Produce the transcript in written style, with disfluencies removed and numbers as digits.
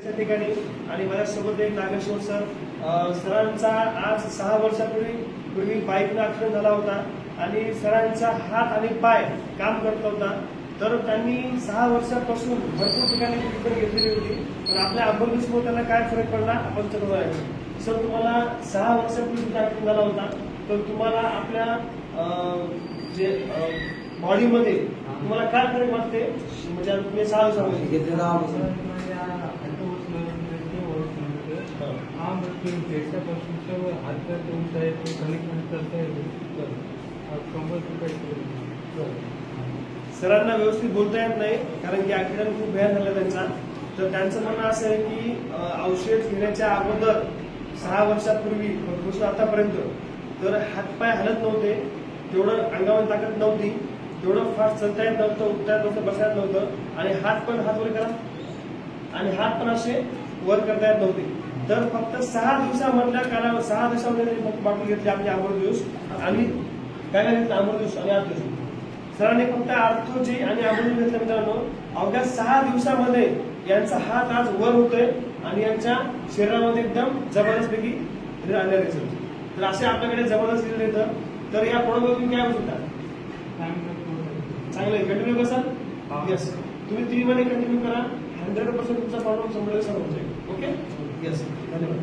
त्या ठिकाणी आणि माझ्यासोबत एक नागेश्वर सरांचा आज 6 वर्षापूर्वी बाईकनं ऍक्सिडेंट झाला होता आणि सरांचा हात आणि पाय काम करत होता. तर त्यांनी 6 वर्षापासून भरपूर ठिकाणी ट्रीटमेंट घेतलेली होती. पण आपल्या अंबरदेशमुळे त्यांना काय फरक पडला आपण चर्चा करायचं. सर, तुम्हाला 6 वर्षापूर्वी ऍक्सिडेंट झाला होता, तर तुम्हाला आपल्या जे बॉडीमध्ये तुम्हाला काय फरक वाटते? म्हणजे तुम्ही 6 वर्षामध्ये सरांना व्यवस्थित बोलता येत नाही कारण की ऍक्सिडेंट खूप भयान झाला त्यांचा. तर त्यांचं म्हणणं असं आहे की औषध घेण्याच्या अगोदर 6 वर्षापूर्वी पासून आतापर्यंत तर हातपाय हलत नव्हते, तेवढं अंगावर ताकद नव्हती, तेवढं फास्ट चलता येत नव्हतं, उठता येत नव्हतं, बसता येत नव्हतं आणि हात वर करा आणि हात पण असे वर करता येत नव्हते. तर फक्त 6 दिवसामधल्या कालावधी 6 दिवसामध्ये फक्त बाटली घेतली आपली अमृतज्यूस आणि काय काय घेतलं अमृतज्यूस आणि आर्थोजी. सरांनी फक्त आर्थोजी आणि अमृतज्यूस घेतलं. मित्रांनो, अवघ्या 6 दिवसामध्ये यांचा हात आज वर होतोय आणि यांच्या शरीरामध्ये एकदम जबरदस्तपैकी रिझल्ट. तर असे आपल्याकडे जबरदस्त रिझल्ट येतं. तर या प्रोडक्ट तुम्ही काय म्हणता? चांगलं आहे. कंटिन्यू कराल? येस. तुम्ही 3 महिने कंटिन्यू करा. 100% तुमचा प्रॉब्लेम 100% सॉल्व्ह होईल. ओके? येस. धन्यवाद.